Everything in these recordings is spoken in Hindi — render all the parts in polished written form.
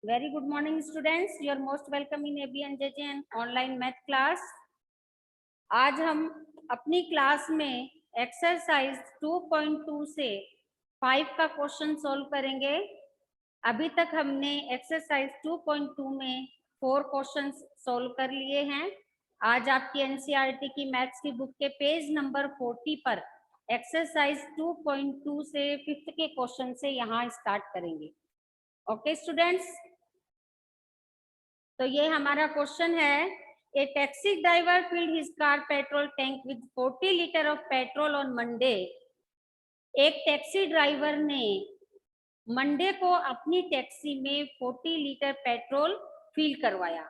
Very good morning, students. You are most welcome in AB and JJ and online math class. आज हम अपनी क्लास में एक्सरसाइज 2.2 से 5 का क्वेश्चन सॉल्व करेंगे। अभी तक हमने एक्सरसाइज 2.2 में 4 क्वेश्चन सॉल्व कर लिए हैं। आज आपकी एनसीईआरटी की मैथ्स की बुक के पेज नंबर 40 पर एक्सरसाइज 2.2 से 5th के क्वेश्चन से यहाँ स्टार्ट करेंगे। ओके स्टूडेंट्स, तो ये हमारा क्वेश्चन है, a taxi driver filled his car petrol tank with 40 litre of petrol on Monday. एक टैक्सी ड्राइवर ने मंडे को अपनी टैक्सी में 40 लीटर पेट्रोल फिल करवाया।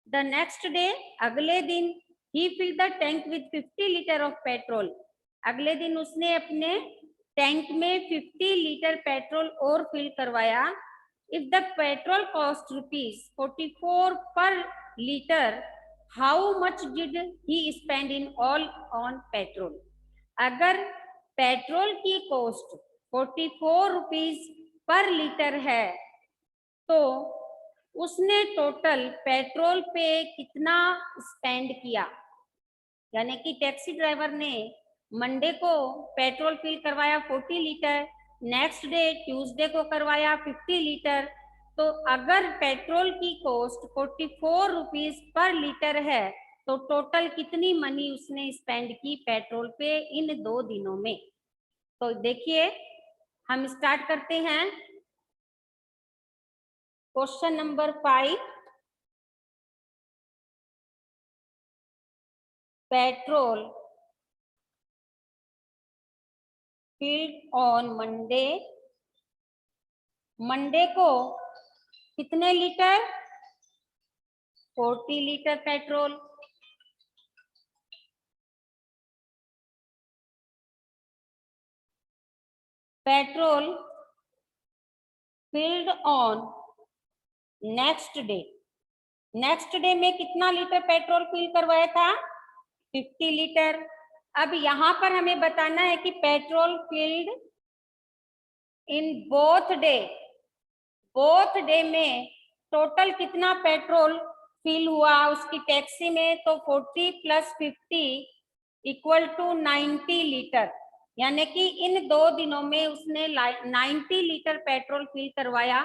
द नेक्स्ट डे, अगले दिन, he fill the tank with 50 litre of petrol. अगले दिन उसने अपने टैंक में 50 लीटर पेट्रोल और फिल करवाया। If the petrol cost ₹44 per liter, how much did he spend in all on petrol? अगर पेट्रोल की कॉस्ट 44 रुपीज पर लीटर है तो उसने टोटल पेट्रोल पे कितना स्पेंड किया। यानी कि टैक्सी ड्राइवर ने मंडे को पेट्रोल फिल करवाया 40 लीटर, नेक्स्ट डे ट्यूसडे को करवाया 50 लीटर। तो अगर पेट्रोल की कॉस्ट 44 रुपीज पर लीटर है तो टोटल कितनी मनी उसने स्पेंड की पेट्रोल पे इन 2 दिनों में। तो देखिए, हम स्टार्ट करते हैं question number 5। Petrol field on Monday. Monday को कितने litre? 40 litre petrol. Petrol field on next day. Next day में कितना लीटर पेट्रोल फिल करवाया था? 50 लीटर। अब यहाँ पर हमें बताना है कि petrol filled in both day में टोटल कितना पेट्रोल फिल हुआ उसकी टैक्सी में। तो 40 + 50 = 90 लीटर। यानी कि इन 2 दिनों में उसने 90 लीटर पेट्रोल फिल करवाया।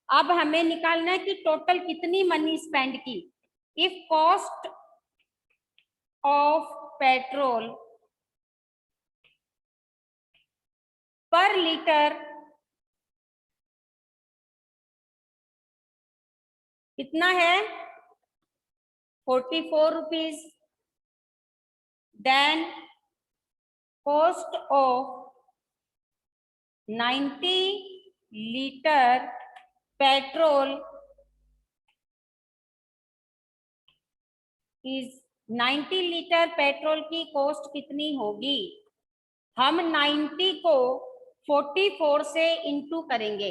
अब हमें निकालना है कि टोटल कितनी मनी स्पेंड की। If cost of petrol per litre कितना है? 44 rupees. Then cost of 90 litre petrol is 90 litre petrol की कॉस्ट कितनी होगी? हम 90 को 44 से इंटू करेंगे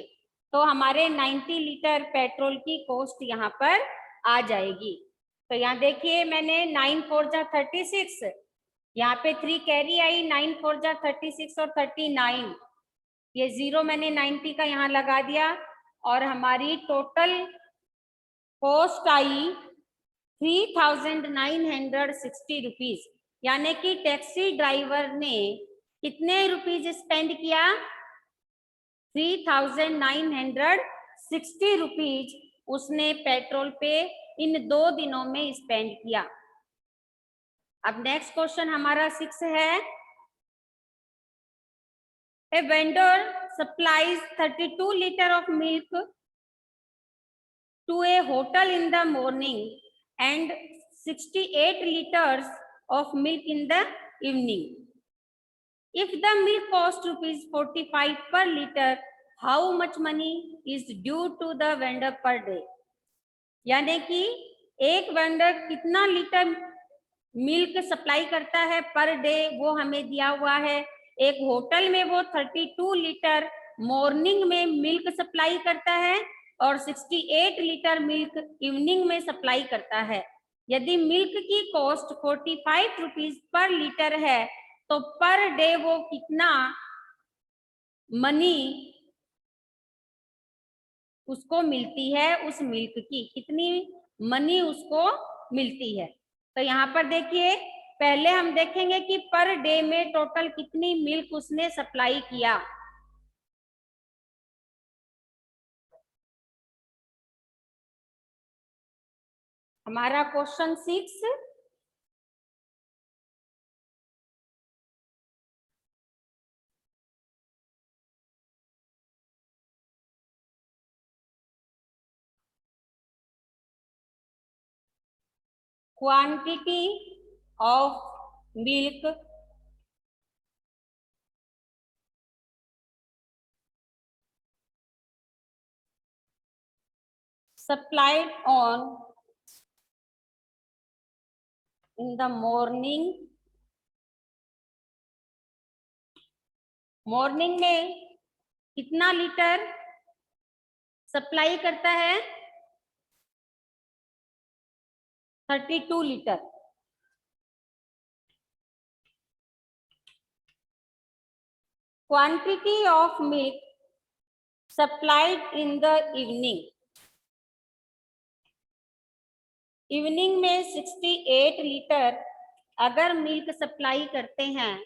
तो हमारे 90 लीटर पेट्रोल की कॉस्ट यहाँ पर आ जाएगी। तो यहाँ देखिए, मैंने 9 4 जा 36, यहाँ पे 3 कैरी आई, 9 4 जा 36 और 39, ये 0 मैंने 90 का यहाँ लगा दिया और हमारी टोटल कॉस्ट आई 3960 रुपीज। यानी कि टैक्सी ड्राइवर ने कितने रुपीज स्पेंड किया? 3960 रुपीज उसने पेट्रोल पे इन 2 दिनों में स्पेंड किया। अब नेक्स्ट क्वेश्चन हमारा 6 है। A vendor supplies 32 litre of milk to a hotel in the morning and 68 liters of milk in the evening. If the milk cost ₹45 per liter, how much money is due to the vendor per day? यानी कि एक वेंडर कितना लीटर मिल्क सप्लाई करता है पर डे, वो हमें दिया हुआ है। एक होटल में वो 32 लीटर मॉर्निंग में मिल्क सप्लाई करता है और 68 लीटर मिल्क इवनिंग में सप्लाई करता है। यदि मिल्क की कॉस्ट 45 रुपीज पर लीटर है तो पर डे वो कितना मनी उसको मिलती है उस मिल्क की, कितनी मनी उसको मिलती है। तो यहाँ पर देखिए, पहले हम देखेंगे कि पर डे में टोटल कितनी मिल्क उसने सप्लाई किया। हमारा question 6, quantity of milk supplied on in the morning में कितना लीटर सप्लाई करता है? 32 litre. Quantity of milk supplied in the evening, evening में 68 लीटर अगर मिल्क सप्लाई करते हैं,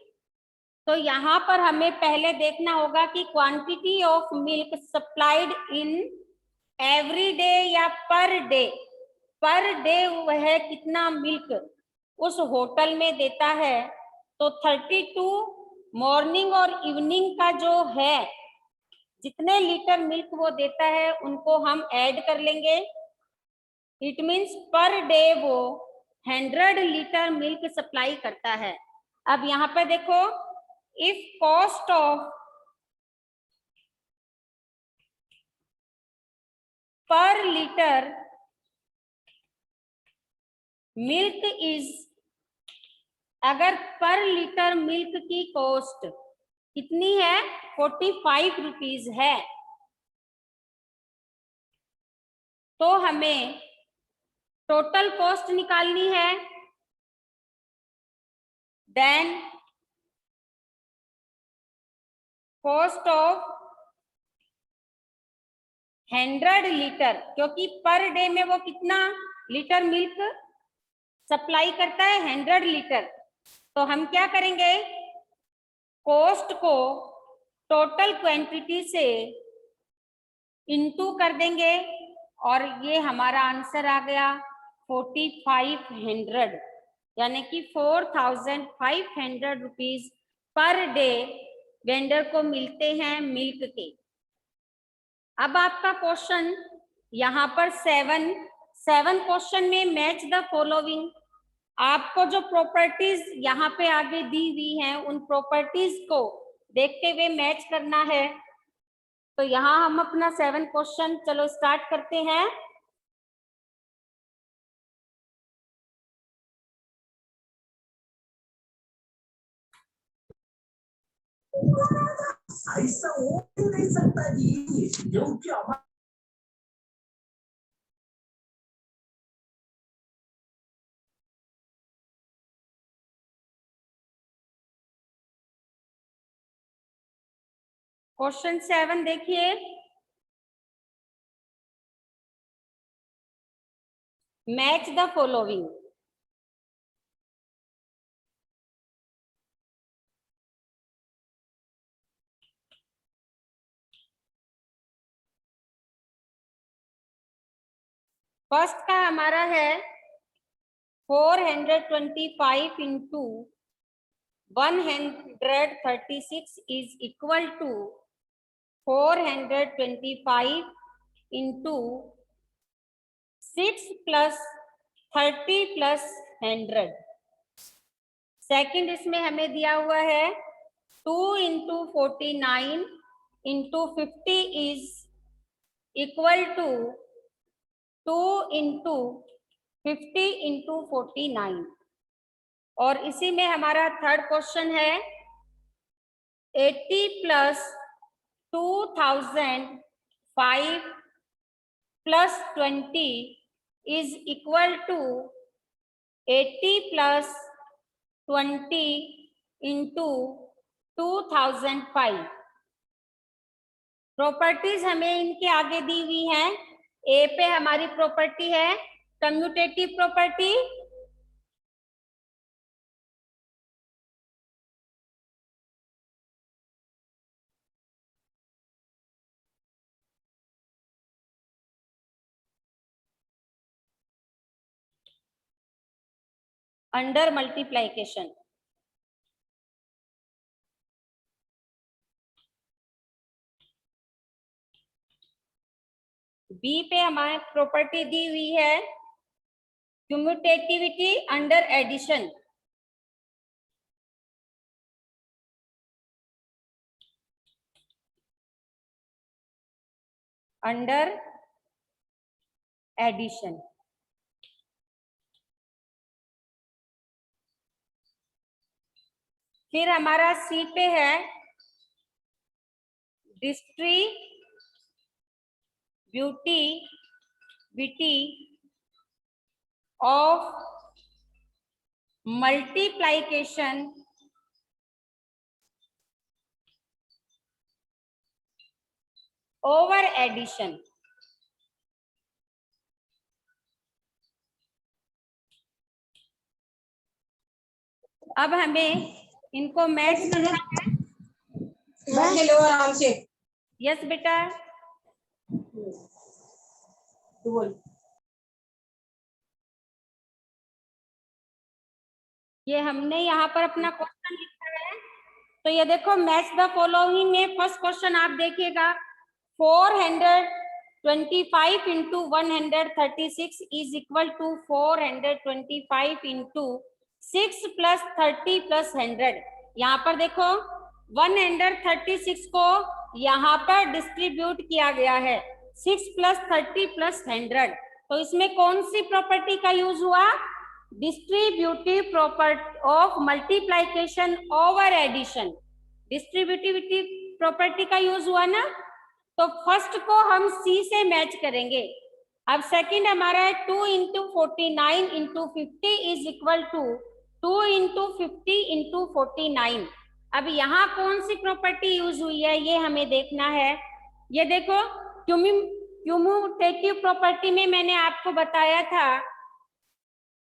तो यहाँ पर हमें पहले देखना होगा कि quantity of milk supplied in every day या पर डे। पर डे वह कितना मिल्क उस होटल में देता है, तो 32 मॉर्निंग और इवनिंग का जो है, जितने लीटर मिल्क वो देता है उनको हम ऐड कर लेंगे। इट मीन्स पर डे वो 100 लीटर मिल्क सप्लाई करता है। अब यहाँ पर देखो, इफ कॉस्ट ऑफ पर लीटर मिल्क इज, अगर पर लीटर मिल्क की कॉस्ट कितनी है? 45 रुपीज है, तो हमें टोटल कॉस्ट निकालनी है। देन कॉस्ट ऑफ 100 लीटर, क्योंकि पर डे में वो कितना लीटर मिल्क सप्लाई करता है? 100 लीटर। तो हम क्या करेंगे, कॉस्ट को टोटल क्वांटिटी से इनटू कर देंगे और ये हमारा आंसर आ गया 4500, यानी कि 4500 रुपीज पर डे वेंडर को मिलते हैं मिल्क के। अब आपका क्वेश्चन यहाँ पर 7 क्वेश्चन में मैच द फॉलोइंग, आपको जो प्रॉपर्टीज यहाँ पे आगे दी हुई हैं उन प्रॉपर्टीज को देखते हुए मैच करना है। तो यहाँ हम अपना 7 क्वेश्चन चलो स्टार्ट करते हैं। ऐसा हो नहीं सकता जी, क्योंकि क्वेश्चन 7 देखिए, मैच द फॉलोइंग। फर्स्ट का हमारा है 425 into 136 is equal to 425 into 6 plus 30 plus 100। Second इसमें हमें दिया हुआ है 2 into 49 into 50 is equal to 2 into 50 into 49। और इसी में हमारा थर्ड क्वेश्चन है 80 plus 2005 plus 20 is equal to 80 plus 20 into 2005। Properties हमें इनके आगे दी हुई हैं। ए पे हमारी प्रॉपर्टी है commutative property, under multiplication. B पे हमारी प्रॉपर्टी दी हुई है commutativity under addition. Under addition. फिर हमारा सी पे है distributivity of multiplication over addition. अब हमें इनको मैच करना है। लो आराम से। यस बेटा, तू बोल। ये हमने यहाँ पर अपना क्वेश्चन लिखा है। तो ये देखो, मैच द फॉलोइंग में फर्स्ट क्वेश्चन आप देखिएगा, 425 into 136 is equal to 425 into 6 plus 30 plus 100। यहाँ पर देखो 136 को यहाँ पर डिस्ट्रीब्यूट किया गया है 6 प्लस 30 प्लस 100। तो इसमें कौन सी प्रॉपर्टी का यूज हुआ? Distributive property of multiplication over addition. Distributivity property का यूज हुआ ना, तो फर्स्ट को हम सी से मैच करेंगे। अब सेकंड हमारा है 2 into 49 into 50 is equal to 2 into 50 into 49। अब यहाँ कौन सी प्रॉपर्टी यूज हुई है ये हमें देखना है। ये देखो, क्यूमुटेटिव प्रॉपर्टी में मैंने आपको बताया था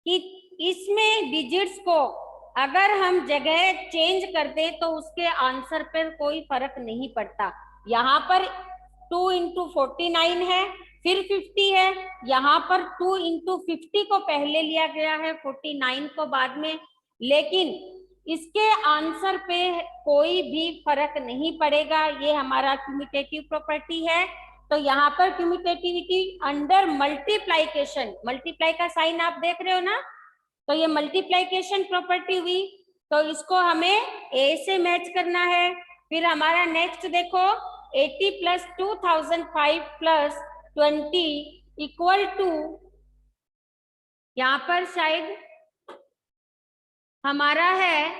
कि इसमें डिजिट्स को अगर हम जगह चेंज कर दे तो उसके आंसर पर कोई फर्क नहीं पड़ता। यहाँ पर 2 इंटू 49 है, फिर 50 है, यहाँ पर 2 इंटू 50 को पहले लिया गया है, 49 को बाद में, लेकिन इसके आंसर पे कोई भी फर्क नहीं पड़ेगा। ये हमारा क्यूमुटेटिव प्रॉपर्टी है। तो यहाँ पर क्यूमुटेटिविटी अंडर मल्टीप्लाइकेशन, मल्टीप्लाई का साइन आप देख रहे हो ना, तो ये मल्टीप्लिकेशन प्रॉपर्टी हुई। तो इसको हमें ए से मैच करना है। फिर हमारा नेक्स्ट देखो, 80 प्लस 2005 प्लस 20 इक्वल टू, यहाँ पर शायद हमारा है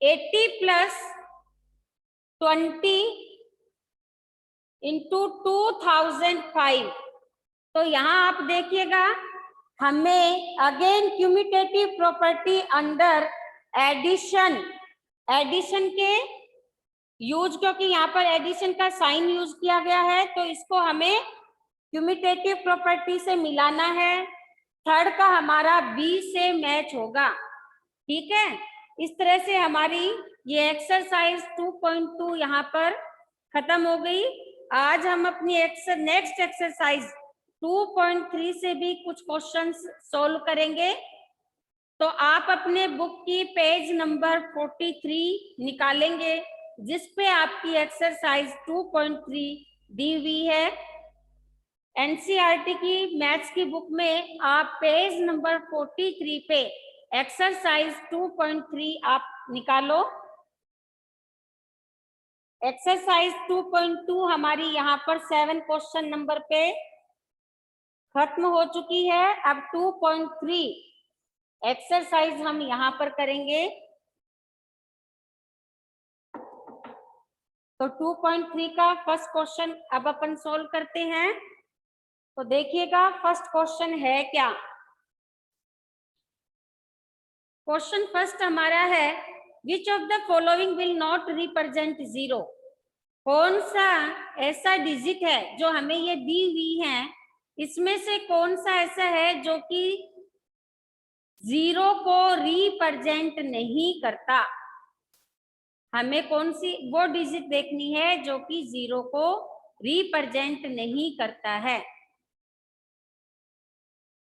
80 प्लस 20 इंटू 2005। तो यहाँ आप देखिएगा, हमें again commutative property under addition, addition के यूज, क्योंकि यहाँ पर एडिशन का साइन यूज किया गया है, तो इसको हमें क्यूमुटेटिव प्रॉपर्टी से मिलाना है। थर्ड का हमारा बी से मैच होगा। ठीक है, इस तरह से हमारी ये एक्सरसाइज 2.2 यहाँ पर खत्म हो गई। आज हम अपनी नेक्स्ट एक्सरसाइज 2.3 से भी कुछ क्वेश्चंस सॉल्व करेंगे। तो आप अपने बुक की पेज नंबर 43 निकालेंगे, जिस पे आपकी एक्सरसाइज 2.3 दी हुई है। एनसीईआरटी की मैथ्स की बुक में आप पेज नंबर 43 पे एक्सरसाइज 2.3 आप निकालो। एक्सरसाइज 2.2 हमारी यहाँ पर 7 क्वेश्चन नंबर पे खत्म हो चुकी है। अब 2.3 एक्सरसाइज हम यहाँ पर करेंगे। तो 2.3 का फर्स्ट क्वेश्चन अब अपन सोल्व करते हैं। तो देखिएगा फर्स्ट क्वेश्चन है क्या। क्वेश्चन फर्स्ट हमारा है, which of the following will not represent zero. कौन सा ऐसा डिजिट है जो हमें ये दी हुई है, इसमें से कौन सा ऐसा है जो कि 0 को रिप्रेजेंट नहीं करता। हमें कौन सी वो डिजिट देखनी है जो कि 0 को रिप्रेजेंट नहीं करता है।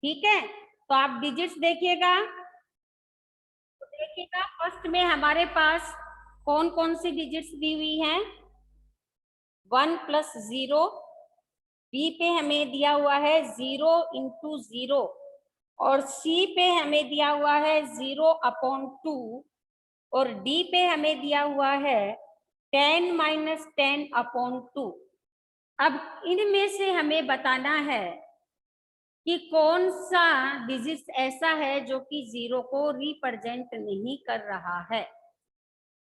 ठीक है, तो आप डिजिट्स देखिएगा। तो देखिएगा फर्स्ट में हमारे पास कौन कौन सी डिजिट्स दी हुई हैं। 1 + 0, बी पे हमें दिया हुआ है 0 × 0 और सी पे हमें दिया हुआ है 0/2 और डी पे हमें दिया हुआ है 10 - 10/2। अब इनमें से हमें बताना है कि कौन सा डिजिट ऐसा है जो कि 0 को रिप्रेजेंट नहीं कर रहा है।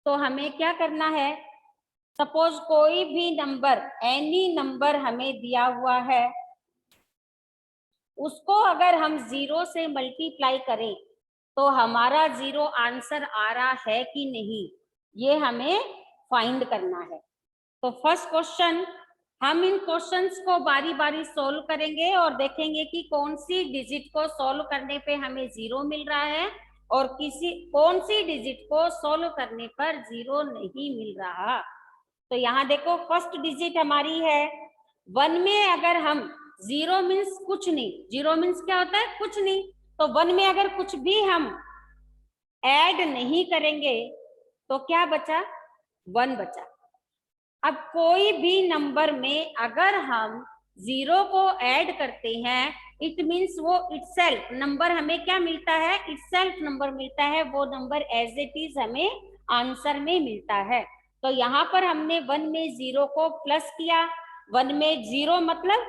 तो हमें क्या करना है, सपोज कोई भी नंबर, एनी नंबर हमें दिया हुआ है, उसको अगर हम 0 से मल्टीप्लाई करें तो हमारा 0 आंसर आ रहा है कि नहीं, ये हमें फाइंड करना है। तो फर्स्ट क्वेश्चन, हम इन क्वेश्चंस को बारी बारी सोल्व करेंगे और देखेंगे कि कौन सी डिजिट को सोल्व करने पे हमें 0 मिल रहा है और कौन सी डिजिट को सोल्व करने पर 0 नहीं मिल रहा। तो यहाँ देखो फर्स्ट डिजिट हमारी है 1 में, अगर हम 0 मीन्स कुछ नहीं, 0 मीन्स क्या होता है, कुछ नहीं, तो 1 में अगर कुछ भी हम ऐड नहीं करेंगे तो क्या बचा, 1 बचा। अब कोई भी नंबर में अगर हम 0 को ऐड करते हैं, इट मीन्स वो इटसेल्फ नंबर हमें क्या मिलता है, इटसेल्फ नंबर मिलता है, वो नंबर एज इट इज हमें आंसर में मिलता है। तो यहाँ पर हमने 1 में 0 को प्लस किया, 1 में 0 मतलब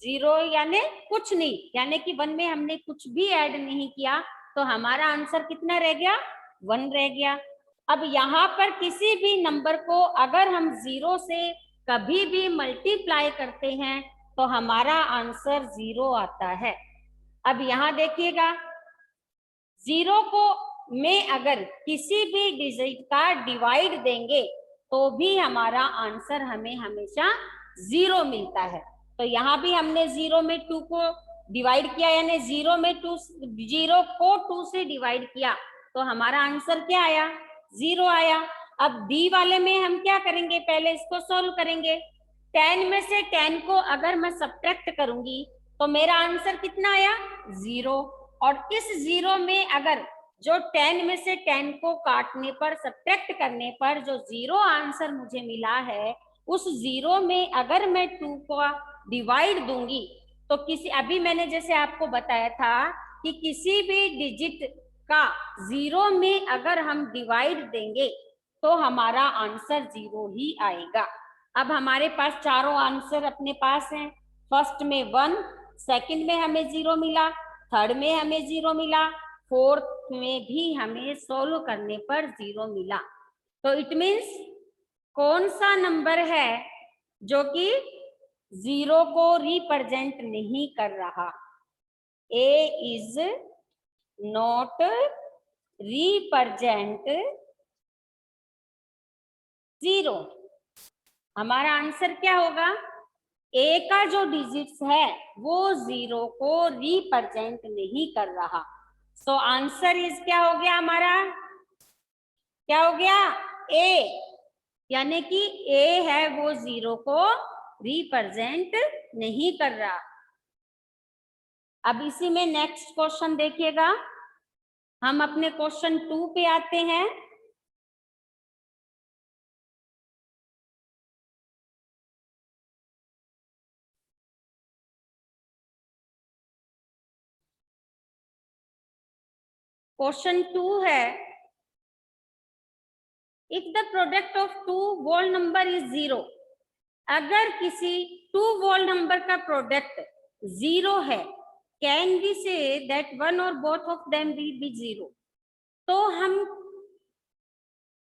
0 यानी कुछ नहीं, यानी कि 1 में हमने कुछ भी ऐड नहीं किया, तो हमारा आंसर कितना रह गया, 1 रह गया। अब यहाँ पर किसी भी नंबर को अगर हम 0 से कभी भी मल्टीप्लाई करते हैं तो हमारा आंसर 0 आता है। अब यहाँ देखिएगा 0 को में अगर किसी भी डिजिट का डिवाइड देंगे तो भी हमारा आंसर हमें हमेशा 0 मिलता है। तो यहाँ भी हमने 0 में 2 को डिवाइड किया, यानी 0 में 0 को 2 से डिवाइड किया तो हमारा आंसर क्या आया, 0 आया। अब डी वाले में हम क्या करेंगे, पहले इसको सोल्व करेंगे। 10 में से 10 को अगर मैं सब्ट्रैक्ट करूंगी तो मेरा आंसर कितना आया, 0। और इस 0 में अगर जो 10 में से 10 को काटने पर, सब्ट्रैक्ट करने पर जो 0 आंसर मुझे मिला है, उस 0 में अगर मैं 2 को डिवाइड दूंगी तो अभी मैंने जैसे आपको बताया था कि किसी भी डिजिट का 0 में अगर हम डिवाइड देंगे तो हमारा आंसर 0 ही आएगा। अब हमारे पास चारों आंसर अपने पास हैं। फर्स्ट में 1, सेकंड में हमें 0 मिला, थर्ड में हमें 0 मिला, फोर्थ में भी हमें सोल्व करने पर 0 मिला। तो इट मीन्स कौन सा नंबर है जो कि 0 को रिप्रेजेंट नहीं कर रहा, ए इज नॉट रिप्रेजेंट 0। हमारा आंसर क्या होगा, ए का जो डिजिट्स है वो 0 को रिप्रेजेंट नहीं कर रहा। सो आंसर इज क्या हो गया हमारा, क्या हो गया, ए, यानी कि ए है वो 0 को रिप्रेजेंट नहीं कर रहा। अब इसी में नेक्स्ट क्वेश्चन देखिएगा, हम अपने क्वेश्चन 2 पे आते हैं। क्वेश्चन 2 है, if the product of 2 whole number is 0, अगर किसी 2 whole नंबर का प्रोडक्ट 0 है, can we say that one और both of them will be 0। तो हम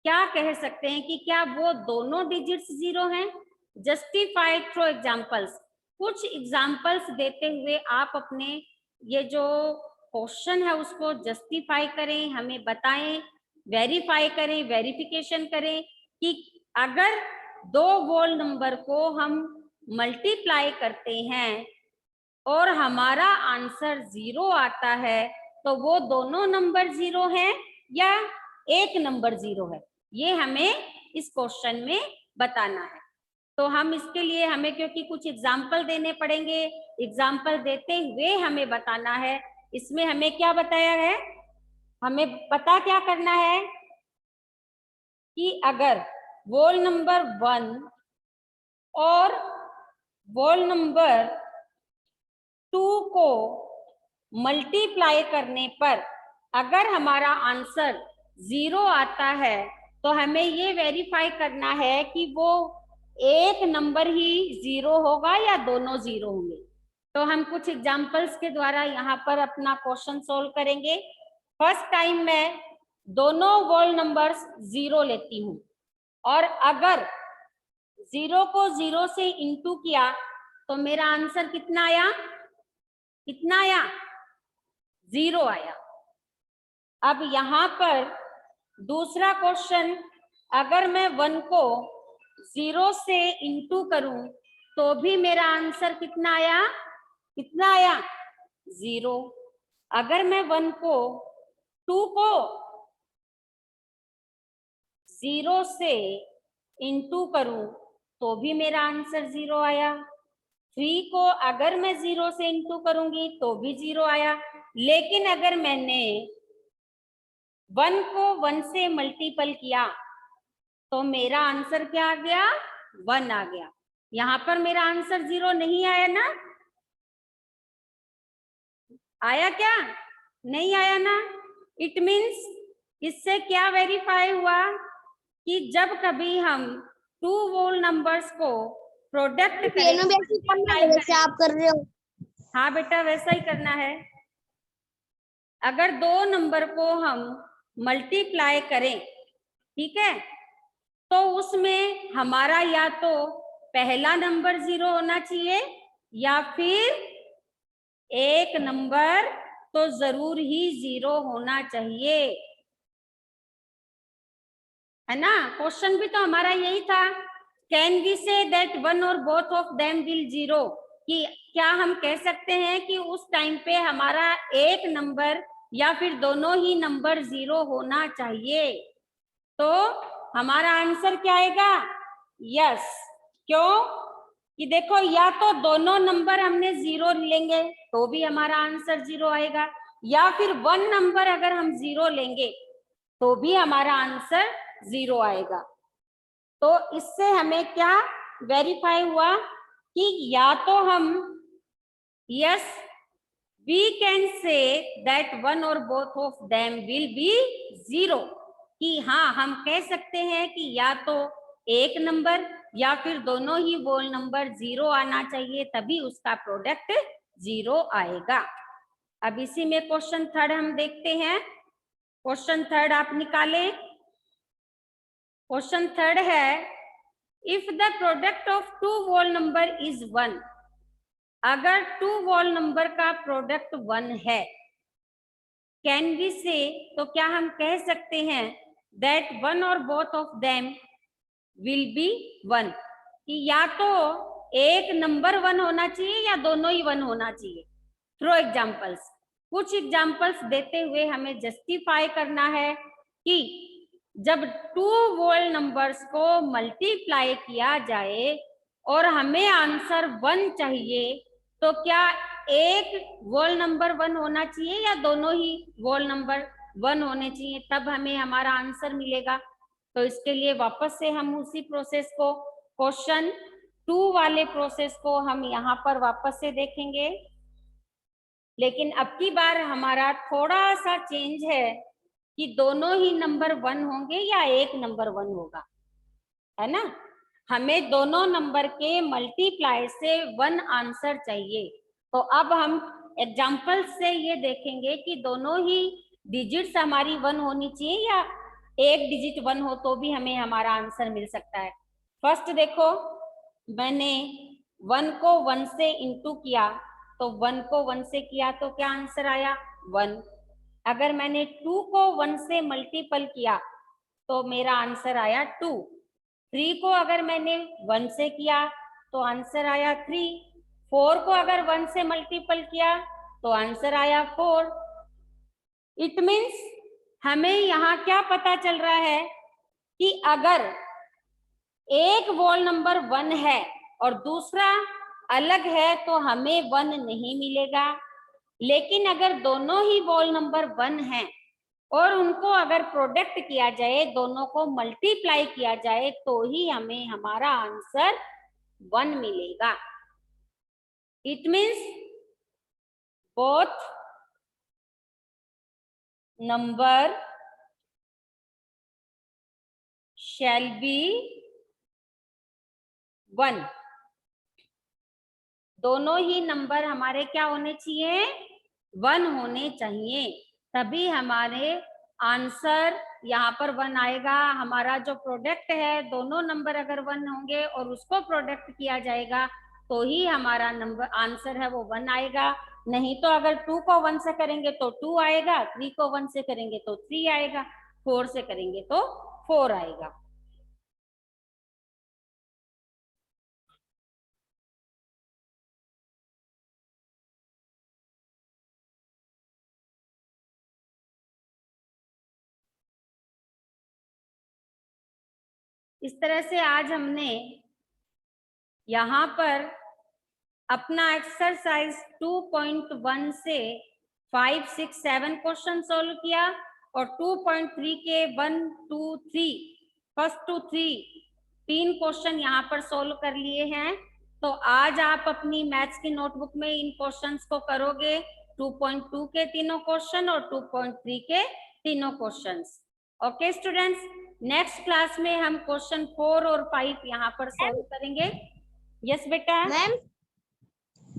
क्या कह सकते हैं कि क्या वो दोनों डिजिट्स 0 हैं। जस्टिफाई थ्रू एग्जांपल्स, कुछ एग्जांपल्स देते हुए आप अपने ये जो क्वेश्चन है उसको जस्टिफाई करें, हमें बताएं, वेरीफाई करें, वेरिफिकेशन करें कि अगर दो होल नंबर को हम मल्टीप्लाई करते हैं और हमारा आंसर 0 आता है, तो वो दोनों नंबर 0 हैं या एक नंबर 0 है, ये हमें इस क्वेश्चन में बताना है। तो हम इसके लिए हमें क्योंकि कुछ एग्जाम्पल देने पड़ेंगे, एग्जाम्पल देते हुए हमें बताना है। इसमें हमें क्या बताया है, हमें पता क्या करना है कि अगर होल नंबर 1 और होल नंबर 2 को मल्टीप्लाई करने पर अगर हमारा आंसर 0 आता है, तो हमें ये वेरीफाई करना है कि वो एक नंबर ही 0 होगा या दोनों 0 होंगे। तो हम कुछ एग्जांपल्स के द्वारा यहाँ पर अपना क्वेश्चन सोल्व करेंगे। फर्स्ट टाइम मैं दोनों होल नंबर्स 0 लेती हूँ और अगर 0 को 0 से इंटू किया तो मेरा आंसर कितना आया, कितना आया, 0 आया। अब यहाँ पर दूसरा क्वेश्चन, अगर मैं 1 को 0 से इंटू करूं तो भी मेरा आंसर कितना आया, कितना आया, 0। अगर मैं 1 को 2 को 0 से इंटू करूं तो भी मेरा आंसर 0 आया। 3 को अगर मैं 0 से इंटू करूंगी तो भी 0 आया। लेकिन अगर मैंने 1 को 1 से मल्टीपल किया तो मेरा आंसर क्या आ गया, 1 आ गया। यहाँ पर मेरा आंसर 0 नहीं आया ना, आया क्या, नहीं आया ना। इट मीन्स इससे क्या वेरीफाई हुआ कि जब कभी हम 2 होल नंबर्स को प्रोडक्ट करें, जैसे आप कर रहे हो। हाँ बेटा वैसा ही करना है। अगर दो नंबर को हम मल्टीप्लाई करें, ठीक है, तो उसमें हमारा या तो पहला नंबर 0 होना चाहिए या फिर एक नंबर तो जरूर ही 0 होना चाहिए, है ना। क्वेश्चन भी तो हमारा यही था, can we say that one और बोथ ऑफ देम विल 0, कि क्या हम कह सकते हैं कि उस टाइम पे हमारा एक नंबर या फिर दोनों ही नंबर 0 होना चाहिए। तो हमारा आंसर क्या आएगा, यस। क्यों कि देखो या तो दोनों नंबर हमने 0 लेंगे तो भी हमारा आंसर 0 आएगा, या फिर 1 नंबर अगर हम 0 लेंगे तो भी हमारा आंसर 0 आएगा। तो इससे हमें क्या वेरीफाई हुआ कि या तो हम yes we can say that one और both of them will be 0, कि हाँ हम कह सकते हैं कि या तो एक नंबर या फिर दोनों ही होल नंबर 0 आना चाहिए, तभी उसका प्रोडक्ट 0 आएगा। अब इसी में क्वेश्चन थर्ड हम देखते हैं। क्वेश्चन थर्ड आप निकालें। क्वेश्चन थर्ड है, if the product of 2 whole number is 1, अगर 2 होल नंबर का प्रोडक्ट 1 है, कैन वी से, तो क्या हम कह सकते हैं दैट वन और both of them will B 1, कि या तो एक नंबर 1 होना चाहिए या दोनों ही 1 होना चाहिए। थ्रो एग्जाम्पल्स, कुछ एग्जाम्पल्स देते हुए हमें जस्टिफाई करना है कि जब 2 होल नंबर्स को मल्टीप्लाई किया जाए और हमें आंसर 1 चाहिए, तो क्या एक होल नंबर 1 होना चाहिए या दोनों ही होल नंबर 1 होने चाहिए, तब हमें हमारा आंसर मिलेगा। तो इसके लिए वापस से हम उसी प्रोसेस को, क्वेश्चन 2 वाले प्रोसेस को हम यहाँ पर वापस से देखेंगे, लेकिन अब की बार हमारा थोड़ा सा चेंज है कि दोनों ही नंबर 1 होंगे या एक नंबर 1 होगा, है ना। हमें दोनों नंबर के मल्टीप्लाई से 1 आंसर चाहिए। तो अब हम एग्जाम्पल से ये देखेंगे कि दोनों ही डिजिट्स हमारी 1 होनी चाहिए या एक डिजिट 1 हो तो भी हमें हमारा आंसर मिल सकता है। फर्स्ट देखो, मैंने 1 को 1 से इंटू किया तो 1 को 1 से किया तो क्या आंसर आया, 1। अगर मैंने 2 को 1 से मल्टीपल किया तो मेरा आंसर आया 2। 3 को अगर मैंने 1 से किया तो आंसर आया 3। 4 को अगर 1 से मल्टीपल किया तो आंसर आया 4। इट मीन्स हमें यहाँ क्या पता चल रहा है कि अगर एक वोल नंबर 1 है और दूसरा अलग है तो हमें 1 नहीं मिलेगा। लेकिन अगर दोनों ही वोल नंबर 1 हैं और उनको अगर प्रोडक्ट किया जाए, दोनों को मल्टीप्लाई किया जाए, तो ही हमें हमारा आंसर 1 मिलेगा। It means both number shall be 1। दोनों ही नंबर हमारे क्या होने चाहिए? 1 होने चाहिए, तभी हमारे आंसर यहाँ पर 1 आएगा। हमारा जो प्रोडक्ट है, दोनों नंबर अगर 1 होंगे और उसको प्रोडक्ट किया जाएगा तो ही हमारा नंबर आंसर है वो 1 आएगा। नहीं तो अगर 2 को 1 से करेंगे तो 2 आएगा, 3 को 1 से करेंगे तो 3 आएगा, 4 से करेंगे तो 4 आएगा। इस तरह से आज हमने यहाँ पर अपना एक्सरसाइज 2.1 से 5, 6, 7 क्वेश्चन सोल्व किया और 2.3 के 1, 2, 3 फर्स्ट टू 3 क्वेश्चन यहाँ पर सोल्व कर लिए हैं। तो आज आप अपनी मैथ्स की नोटबुक में इन क्वेश्चंस को करोगे, 2.2 के तीनों क्वेश्चन और 2.3 के तीनों questions. Okay students, next class में हम क्वेश्चन 4 और 5 यहाँ पर सोल्व करेंगे। यस बेटा।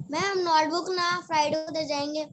मैम नोटबुक ना फ्राइडे को दे जाएंगे।